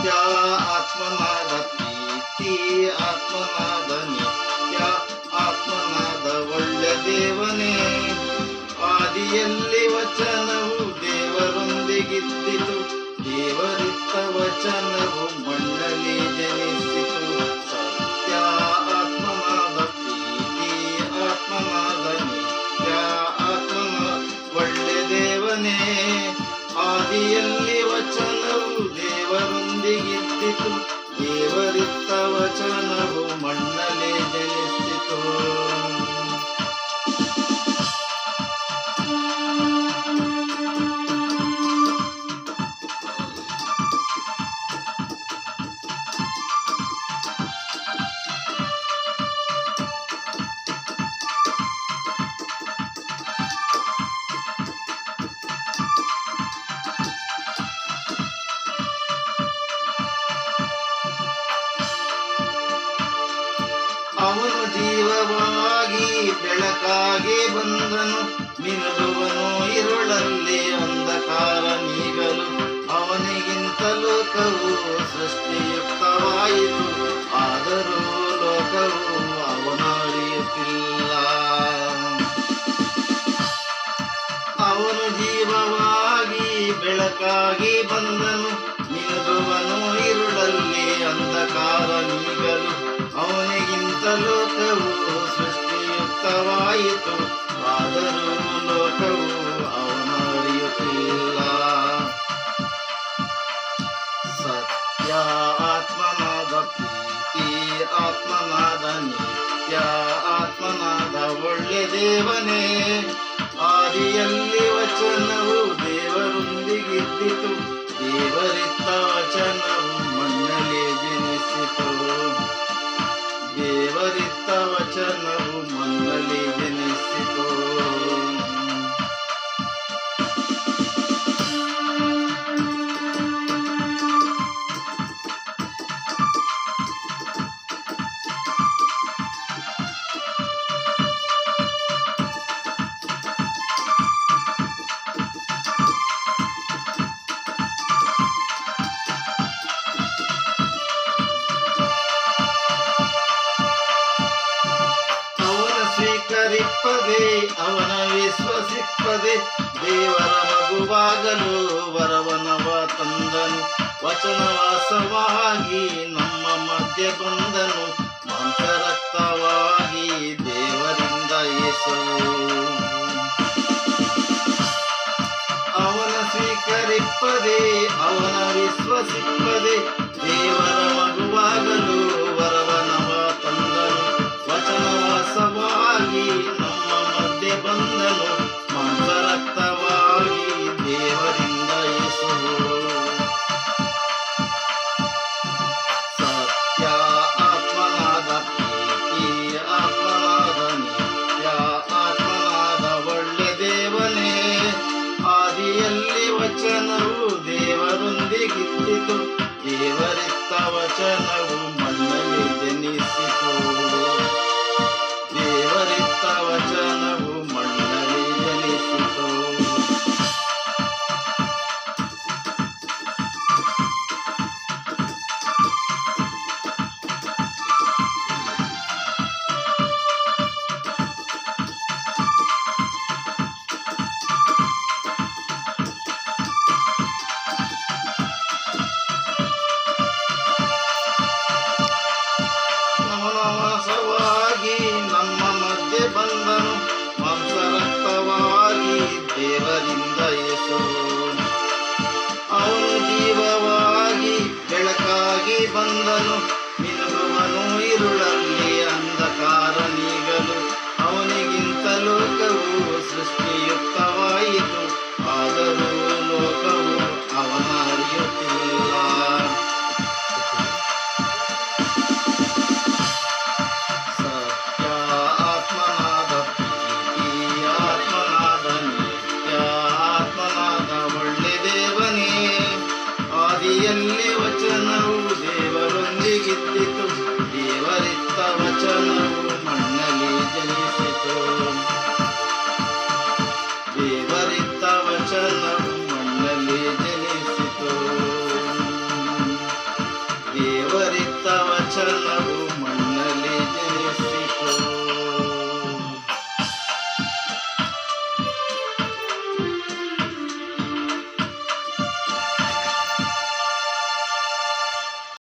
ಸತ್ಯ ಆತ್ಮನಾದ ಪ್ರೀತಿ ಆತ್ಮನಾದ ನಿತ್ಯ ಆತ್ಮನಾದ ಒಳ್ಳೆ ದೇವನೇ. ಆದಿಯಲ್ಲಿ ವಚನವು ದೇವರೊಂದಿಗಿದ್ದಿತು, ದೇವರಿತ್ತ ವಚನವು ಮಣ್ಣಲ್ಲಿ ಜನಿಸಿತು. ಸತ್ಯ ಆತ್ಮನಾದ ಪ್ರೀತಿ ಆತ್ಮನಾದ ನಿತ್ಯ ಆತ್ಮನಾದ ಒಳ್ಳೆ ದೇವನೇ. ಆದಿಯಲ್ಲಿ ವಚನವು ದೇವರೊಂದಿಗಿದ್ದಿತು, ದೇವರಿತ್ತ ವಚನವು ಮಣ್ಣಲ್ಲಿ ಜನಿಸಿತು. ಅವನು ಜೀವವಾಗಿ ಬೆಳಕಾಗಿ ಬಂದನು, ಮಿನುಗುವನು ಇರುಳಲ್ಲಿ ಅಂಧಕಾರ ನೀಗಲು. ಅವನಿಗಿಂತ ಲೋಕವು ಸೃಷ್ಟಿಯುಕ್ತವಾಯಿತು, ಆದರೂ ಲೋಕವು ಅವನ ಅರಿಯುತ್ತಿಲ್ಲ. ಅವನು ಜೀವವಾಗಿ ಬೆಳಕಾಗಿ ಬಂದನು, ಮಿನುಗುವನು ಇರುಳಲ್ಲಿ ಅಂಧಕಾರ ನೀಗಲು. ಅವನಿಗಿಂತ ಲೋಕವು ಸೃಷ್ಟಿಯುಕ್ತವಾಯಿತು, ಆದರೂ ಲೋಕವು ಅವನ ಅರಿಯುತ್ತಿಲ್ಲ. ಸತ್ಯ ಆತ್ಮನಾದ ಪ್ರೀತಿ ಆತ್ಮನಾದ ನಿತ್ಯ ಆತ್ಮನಾದ ಒಳ್ಳೆ ದೇವನೇ. ಆದಿಯಲ್ಲಿ ವಚನವು ದೇವರೊಂದಿಗಿದ್ದಿತು, ದೇವರಿತ್ತ ವಚನವು ಮಣ್ಣಲ್ಲಿ ಜನಿಸಿತು. ದೇವರಿತ್ತ ವಚನವು ಮಣ್ಣಲ್ಲಿ ಜನಿಸಿತು. ಸ್ವೀಕರಿಪ್ಪದೆ ಅವನ ವಿಶ್ವಸಿಪ್ಪದೆ ದೇವರ ಮಗುವಾಗಲು ವರವನವ ತಂದನು. ವಚನವಾಸವಾಗಿ ನಮ್ಮ ಮಧ್ಯೆ ಬಂದನು, ಮಾಂಸರಕ್ತವಾಗಿ ದೇವರಿಂದ ಯೇಸುವು. ಅವನ ಸ್ವೀಕರಿಪ್ಪದೆ ಅವನ ವಿಶ್ವಸಿಪ್ಪದೆ ದೇವರ ಮಗುವಾಗಲು ವರವನವ ತಂದನು. ವಚನವಾಸವಾಗಿ ನಮ್ಮ ಮಧ್ಯೆ ಬಂದನು, ಮಾಂಸರಕ್ತವಾಗಿ ದೇವರಿಂದ ಯೇಸುವು. ಸತ್ಯ ಆತ್ಮನಾದ ಪ್ರೀತಿ ಆತ್ಮನಾದ ನಿತ್ಯ ಆತ್ಮನಾದ ಒಳ್ಳೆ ದೇವನೇ. ಆದಿಯಲ್ಲಿ ವಚನವು ದೇವರೊಂದಿಗಿದ್ದಿತು, ದೇವರಿತ್ತ ವಚನವು ಮಣ್ಣಲ್ಲಿ ಜನಿಸಿತು. ದೇವರಿತ್ತ ವಚನವು ಮಣ್ಣಲ್ಲಿ ಜನಿಸಿತು. ನವನವಸವಾಗಿ ನಮ್ಮ ಮಧ್ಯೆ ಬಂದನು, ಮಾಂಸರಕ್ತವಾಗಿ ದೇವರಿಂದ ಯೇಸುವು. ಅವನು ಜೀವವಾಗಿ ಬೆಳಕಾಗಿ ಬಂದನು, ಮಿನುಗುವನು ಇರುಳಲ್ಲಿ ಅಂಧಕಾರ ನೀಗಲು. ಅವನಿಗಿಂತ ಲೋಕವು ಸೃಷ್ಟಿಯುಕ್ತವಾಯಿತು, ಆದರೂ ಲೋಕವು ಅವನ ಅರಿಯುತ್ತಿಲ್ಲ. ಆದಿಯಲ್ಲಿ ವಚನವು ದೇವರೊಂದಿಗಿದ್ದಿತು, ದೇವರಿತ್ತ ವಚನವು ಮಣ್ಣಲ್ಲಿ ಜನಿಸಿತು. ದೇವರಿತ್ತ ವಚನ